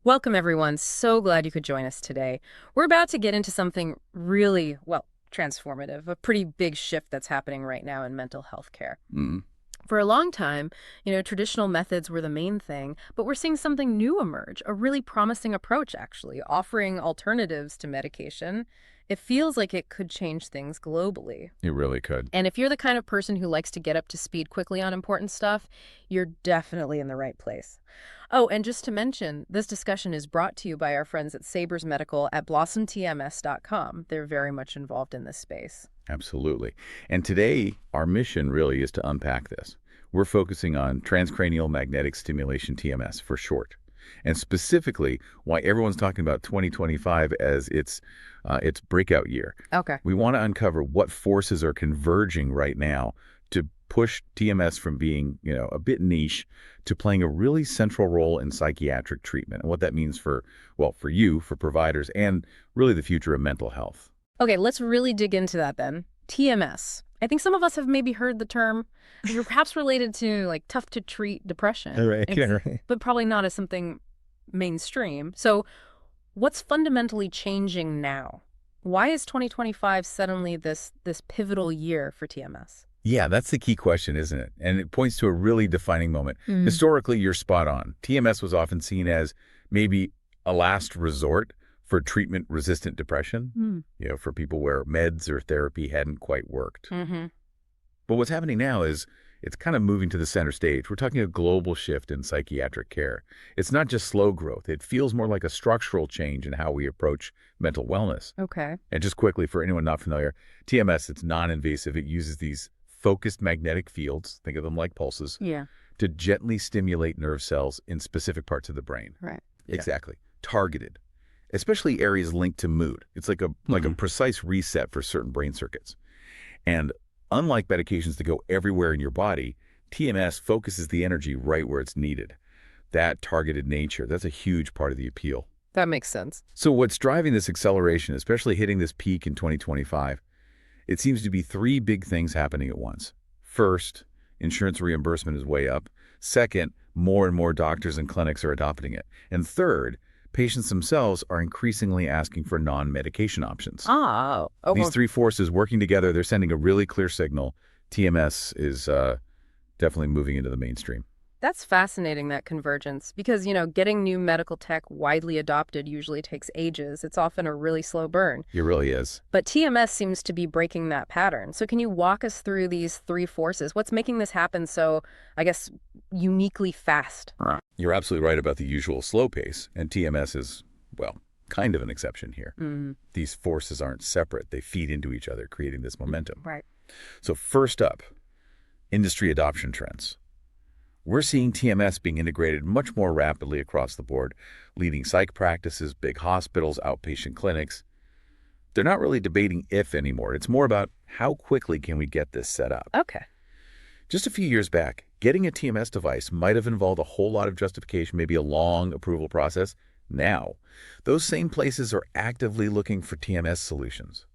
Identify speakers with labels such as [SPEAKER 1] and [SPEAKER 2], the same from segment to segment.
[SPEAKER 1] Welcome, everyone. So glad you could join us today. We're about to get into something really, well, transformative, a pretty big shift that's happening right now in mental health care.
[SPEAKER 2] Mm.
[SPEAKER 1] For a long time, traditional methods were the main thing, but we're seeing something new emerge, a really promising approach, actually, offering alternatives to medication. It feels like it could change things globally.
[SPEAKER 2] It really could.
[SPEAKER 1] And if you're the kind of person who likes to get up to speed quickly on important stuff, you're definitely in the right place. Oh, and just to mention, this discussion is brought to you by our friends at SEBERS Medical at blossomtms.com. They're very much involved in this space.
[SPEAKER 2] Absolutely. And today, our mission really is to unpack this. We're focusing on transcranial magnetic stimulation, TMS for short, and specifically why everyone's talking about 2025 as its breakout year.
[SPEAKER 1] Okay.
[SPEAKER 2] We want to uncover what forces are converging right now to push TMS from being, a bit niche to playing a really central role in psychiatric treatment, and what that means for you, for providers, and really the future of mental health.
[SPEAKER 1] Okay, let's really dig into that then. TMS. I think some of us have maybe heard the term, perhaps related to like tough to treat depression.
[SPEAKER 3] Right, right.
[SPEAKER 1] But probably not as something mainstream. So what's fundamentally changing now? Why is 2025 suddenly this pivotal year for TMS?
[SPEAKER 2] Yeah, that's the key question, isn't it? And it points to a really defining moment. Historically, you're spot on. TMS was often seen as maybe a last resort for treatment-resistant depression, for people where meds or therapy hadn't quite worked.
[SPEAKER 1] Mm-hmm.
[SPEAKER 2] But what's happening now is it's kind of moving to the center stage. We're talking a global shift in psychiatric care. It's not just slow growth. It feels more like a structural change in how we approach mental wellness.
[SPEAKER 1] Okay.
[SPEAKER 2] And just quickly, for anyone not familiar, TMS, it's non-invasive. It uses these focused magnetic fields, think of them like pulses,
[SPEAKER 1] Yeah.
[SPEAKER 2] to gently stimulate nerve cells in specific parts of the brain.
[SPEAKER 1] Right.
[SPEAKER 2] Exactly. Targeted, especially areas linked to mood. It's like a precise reset for certain brain circuits. And unlike medications that go everywhere in your body, TMS focuses the energy right where it's needed. That targeted nature, that's a huge part of the appeal.
[SPEAKER 1] That makes sense.
[SPEAKER 2] So what's driving this acceleration, especially hitting this peak in 2025, it seems to be three big things happening at once. First, insurance reimbursement is way up. Second, more and more doctors and clinics are adopting it. And third, patients themselves are increasingly asking for non-medication options.
[SPEAKER 1] Oh,
[SPEAKER 2] These three forces working together, they're sending a really clear signal. TMS is definitely moving into the mainstream.
[SPEAKER 1] that's fascinating, that convergence, because, getting new medical tech widely adopted usually takes ages. It's often a really slow burn.
[SPEAKER 2] It really is.
[SPEAKER 1] But TMS seems to be breaking that pattern. So can you walk us through these three forces? What's making this happen so, I guess, uniquely fast?
[SPEAKER 2] You're absolutely right about the usual slow pace, and TMS is, kind of an exception here. These forces aren't separate. They feed into each other, creating this momentum.
[SPEAKER 1] Right.
[SPEAKER 2] So first up, industry adoption trends. We're seeing TMS being integrated much more rapidly across the board. Leading psych practices, big hospitals, outpatient clinics. They're not really debating if anymore. It's more about how quickly can we get this set up.
[SPEAKER 1] Okay.
[SPEAKER 2] Just a few years back, getting a TMS device might have involved a whole lot of justification, maybe a long approval process. Now, those same places are actively looking for TMS solutions,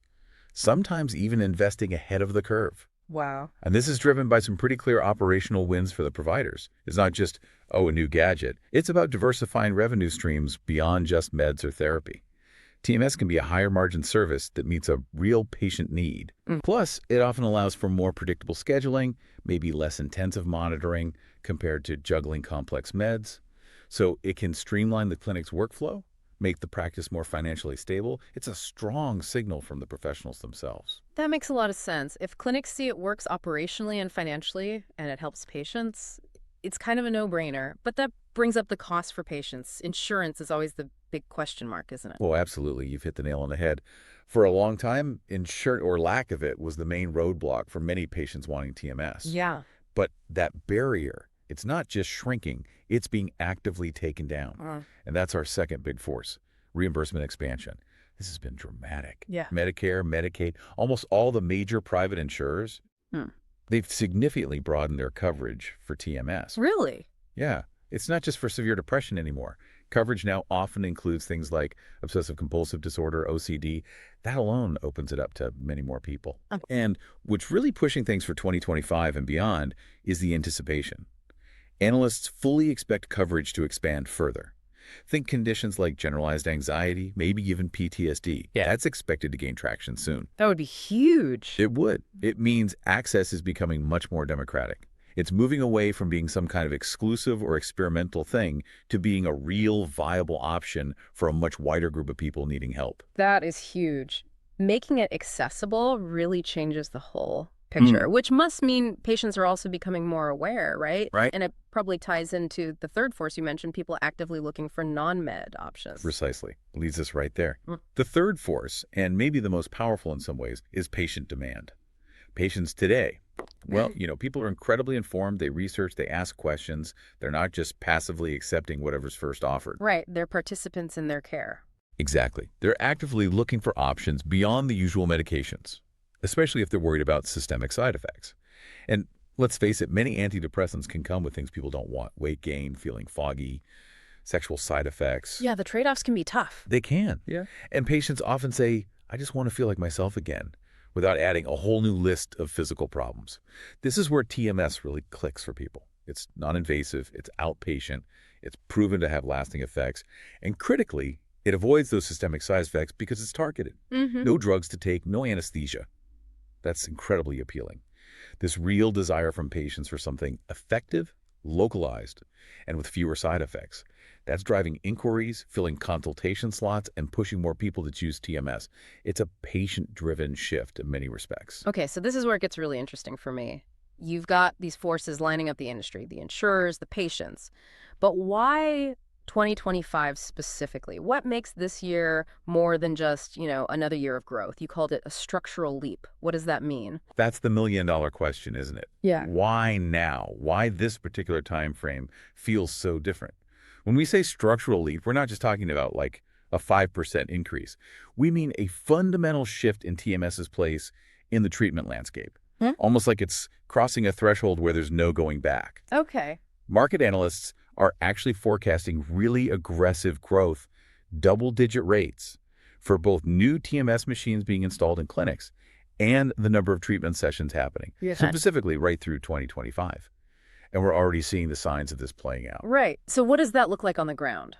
[SPEAKER 2] sometimes even investing ahead of the curve.
[SPEAKER 1] Wow.
[SPEAKER 2] And this is driven by some pretty clear operational wins for the providers. It's not just, a new gadget. It's about diversifying revenue streams beyond just meds or therapy. TMS can be a higher margin service that meets a real patient need. Plus, it often allows for more predictable scheduling, maybe less intensive monitoring compared to juggling complex meds. So it can streamline the clinic's workflow, make the practice more financially stable. It's a strong signal from the professionals themselves.
[SPEAKER 1] That makes a lot of sense. If clinics see it works operationally and financially, and it helps patients, it's kind of a no-brainer. But that brings up the cost for patients. Insurance is always the big question mark, isn't it?
[SPEAKER 2] Well, absolutely. You've hit the nail on the head. For a long time, insurance or lack of it was the main roadblock for many patients wanting TMS.
[SPEAKER 1] Yeah.
[SPEAKER 2] But that barrier, it's not just shrinking, it's being actively taken down. And that's our second big force, reimbursement expansion. This has been dramatic.
[SPEAKER 1] Yeah.
[SPEAKER 2] Medicare, Medicaid, almost all the major private insurers, they've significantly broadened their coverage for TMS.
[SPEAKER 1] Really?
[SPEAKER 2] Yeah. It's not just for severe depression anymore. Coverage now often includes things like obsessive compulsive disorder, OCD. That alone opens it up to many more people. And what's really pushing things for 2025 and beyond is the anticipation. Analysts fully expect coverage to expand further. Think conditions like generalized anxiety, maybe even PTSD.
[SPEAKER 1] Yeah.
[SPEAKER 2] That's expected to gain traction soon.
[SPEAKER 1] That would be huge.
[SPEAKER 2] It would. It means access is becoming much more democratic. It's moving away from being some kind of exclusive or experimental thing to being a real, viable option for a much wider group of people needing help.
[SPEAKER 1] That is huge. Making it accessible really changes the whole picture, which must mean patients are also becoming more aware, right?
[SPEAKER 2] Right.
[SPEAKER 1] And it probably ties into the third force you mentioned, people actively looking for non-med options.
[SPEAKER 2] Precisely. Leads us right there.
[SPEAKER 1] Mm.
[SPEAKER 2] The third force, and maybe the most powerful in some ways, is patient demand. Patients today, well, people are incredibly informed. They research, they ask questions. They're not just passively accepting whatever's first offered.
[SPEAKER 1] Right. They're participants in their care.
[SPEAKER 2] Exactly. They're actively looking for options beyond the usual medications, especially if they're worried about systemic side effects. And let's face it, many antidepressants can come with things people don't want: weight gain, feeling foggy, sexual side effects.
[SPEAKER 1] Yeah, the trade-offs can be tough.
[SPEAKER 2] They can.
[SPEAKER 1] Yeah.
[SPEAKER 2] And patients often say, I just want to feel like myself again, without adding a whole new list of physical problems. This is where TMS really clicks for people. It's non-invasive, it's outpatient, it's proven to have lasting effects, and critically, it avoids those systemic side effects because it's targeted. No drugs to take, no anesthesia. That's incredibly appealing. This real desire from patients for something effective, localized, and with fewer side effects. That's driving inquiries, filling consultation slots, and pushing more people to choose TMS. It's a patient-driven shift in many respects.
[SPEAKER 1] Okay, so this is where it gets really interesting for me. You've got these forces lining up the industry, the insurers, the patients. But why 2025 specifically? What makes this year more than just, another year of growth? You called it a structural leap. What does that mean?
[SPEAKER 2] That's the million-dollar question, isn't it?
[SPEAKER 1] Yeah.
[SPEAKER 2] Why now? Why this particular time frame feels so different? When we say structural leap, we're not just talking about like a 5% increase. We mean a fundamental shift in TMS's place in the treatment landscape. Almost like it's crossing a threshold where there's no going back.
[SPEAKER 1] Okay.
[SPEAKER 2] Market analysts are actually forecasting really aggressive growth, double-digit rates, for both new TMS machines being installed in clinics and the number of treatment sessions happening, specifically right through 2025. And we're already seeing the signs of this playing out.
[SPEAKER 1] Right. So what does that look like on the ground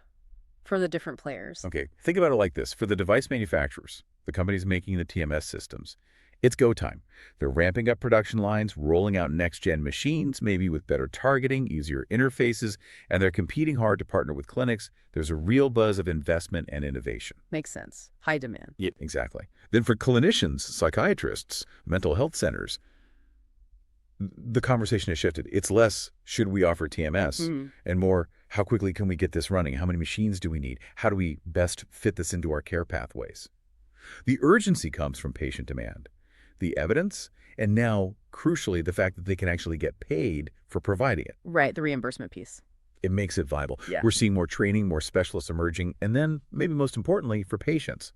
[SPEAKER 1] for the different players?
[SPEAKER 2] Okay, think about it like this. For the device manufacturers, the companies making the TMS systems, it's go time. They're ramping up production lines, rolling out next-gen machines, maybe with better targeting, easier interfaces, and they're competing hard to partner with clinics. There's a real buzz of investment and innovation.
[SPEAKER 1] Makes sense. High demand.
[SPEAKER 2] Yeah, exactly. Then for clinicians, psychiatrists, mental health centers, the conversation has shifted. It's less, should we offer TMS, and more, how quickly can we get this running? How many machines do we need? How do we best fit this into our care pathways? The urgency comes from patient demand, the evidence, and now, crucially, the fact that they can actually get paid for providing it.
[SPEAKER 1] Right, the reimbursement piece.
[SPEAKER 2] It makes it viable.
[SPEAKER 1] Yeah.
[SPEAKER 2] We're seeing more training, more specialists emerging, and then, maybe most importantly, for patients,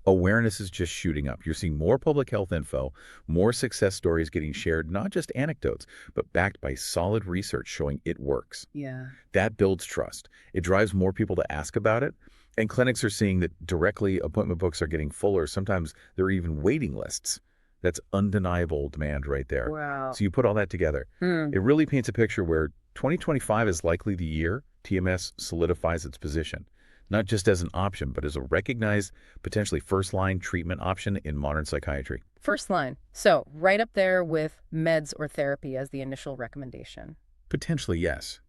[SPEAKER 2] awareness is just shooting up. You're seeing more public health info, more success stories getting shared, not just anecdotes, but backed by solid research showing it works.
[SPEAKER 1] Yeah.
[SPEAKER 2] That builds trust. It drives more people to ask about it, and clinics are seeing that directly appointment books are getting fuller. Sometimes there are even waiting lists. That's undeniable demand right there.
[SPEAKER 1] Wow.
[SPEAKER 2] So you put all that together. It really paints a picture where 2025 is likely the year TMS solidifies its position, not just as an option, but as a recognized, potentially first-line treatment option in modern psychiatry.
[SPEAKER 1] First line. So right up there with meds or therapy as the initial recommendation.
[SPEAKER 2] Potentially, yes.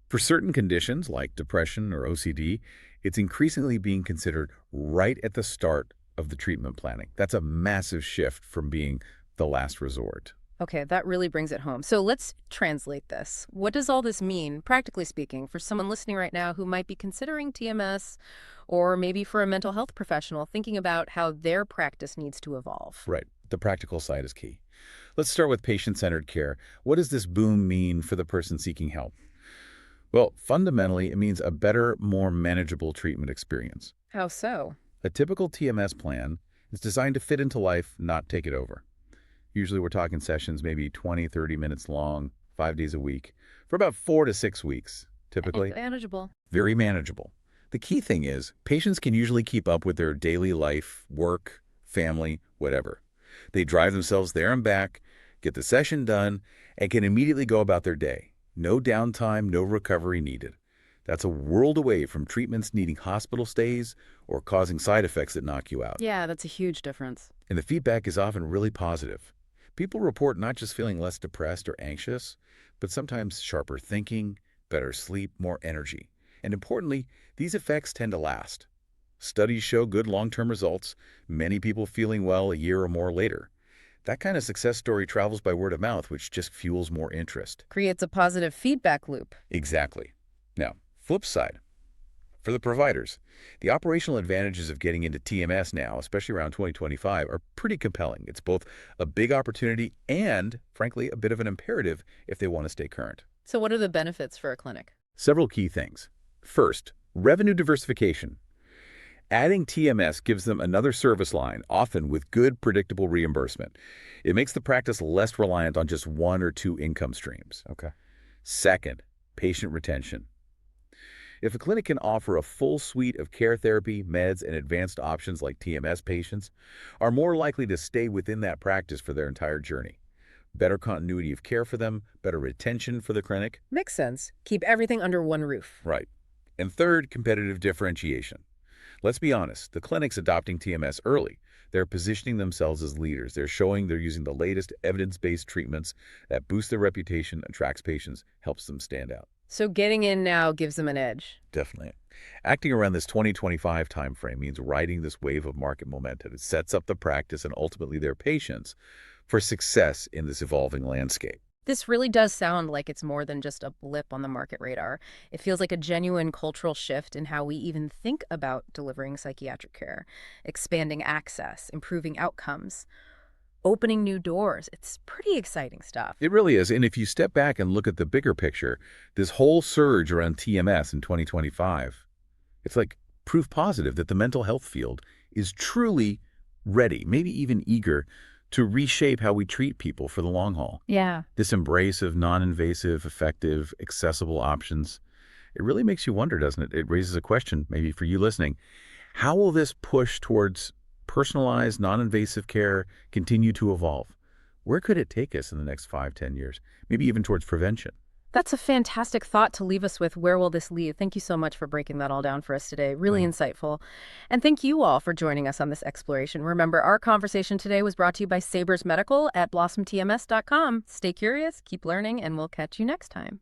[SPEAKER 2] For certain conditions like depression or OCD, it's increasingly being considered right at the start of the treatment planning. That's a massive shift from being the last resort.
[SPEAKER 1] Okay, that really brings it home. So let's translate this. What does all this mean, practically speaking, for someone listening right now who might be considering TMS, or maybe for a mental health professional thinking about how their practice needs to evolve?
[SPEAKER 2] Right. The practical side is key. Let's start with patient-centered care. What does this boom mean for the person seeking help? Well, fundamentally, it means a better, more manageable treatment experience.
[SPEAKER 1] How so?
[SPEAKER 2] A typical TMS plan is designed to fit into life, not take it over. Usually we're talking sessions maybe 20, 30 minutes long, 5 days a week, for about 4 to 6 weeks, typically.
[SPEAKER 1] Manageable.
[SPEAKER 2] Very manageable. The key thing is patients can usually keep up with their daily life, work, family, whatever. They drive themselves there and back, get the session done, and can immediately go about their day. No downtime, no recovery needed. That's a world away from treatments needing hospital stays or causing side effects that knock you out.
[SPEAKER 1] Yeah, that's a huge difference.
[SPEAKER 2] And the feedback is often really positive. People report not just feeling less depressed or anxious, but sometimes sharper thinking, better sleep, more energy. And importantly, these effects tend to last. Studies show good long-term results, many people feeling well a year or more later. That kind of success story travels by word of mouth, which just fuels more interest.
[SPEAKER 1] Creates a positive feedback loop.
[SPEAKER 2] Exactly. Now, flip side. For the providers, the operational advantages of getting into TMS now, especially around 2025, are pretty compelling. It's both a big opportunity and, frankly, a bit of an imperative if they want to stay current.
[SPEAKER 1] So what are the benefits for a clinic?
[SPEAKER 2] Several key things. First, revenue diversification. Adding TMS gives them another service line, often with good, predictable reimbursement. It makes the practice less reliant on just one or two income streams.
[SPEAKER 3] Okay.
[SPEAKER 2] Second, patient retention. If a clinic can offer a full suite of care therapy, meds, and advanced options like TMS, patients are more likely to stay within that practice for their entire journey. Better continuity of care for them, better retention for the clinic.
[SPEAKER 1] Makes sense. Keep everything under one roof.
[SPEAKER 2] Right. And third, competitive differentiation. Let's be honest, the clinic's adopting TMS early. They're positioning themselves as leaders. They're showing they're using the latest evidence-based treatments that boost their reputation, attracts patients, helps them stand out.
[SPEAKER 1] So getting in now gives them an edge.
[SPEAKER 2] Definitely. Acting around this 2025 timeframe means riding this wave of market momentum. It sets up the practice and ultimately their patients for success in this evolving landscape.
[SPEAKER 1] This really does sound like it's more than just a blip on the market radar. It feels like a genuine cultural shift in how we even think about delivering psychiatric care, expanding access, improving outcomes, opening new doors. It's pretty exciting stuff.
[SPEAKER 2] It really is. And if you step back and look at the bigger picture, this whole surge around TMS in 2025, it's like proof positive that the mental health field is truly ready, maybe even eager, to reshape how we treat people for the long haul.
[SPEAKER 1] Yeah.
[SPEAKER 2] This embrace of non-invasive, effective, accessible options, it really makes you wonder, doesn't it? It raises a question, maybe for you listening. How will this push towards personalized, non-invasive care continue to evolve? Where could it take us in the next 5, 10 years? Maybe even towards prevention.
[SPEAKER 1] That's a fantastic thought to leave us with. Where will this lead? Thank you so much for breaking that all down for us today. Really insightful. And thank you all for joining us on this exploration. Remember, our conversation today was brought to you by SEBERS Medical at blossomtms.com. Stay curious, keep learning, and we'll catch you next time.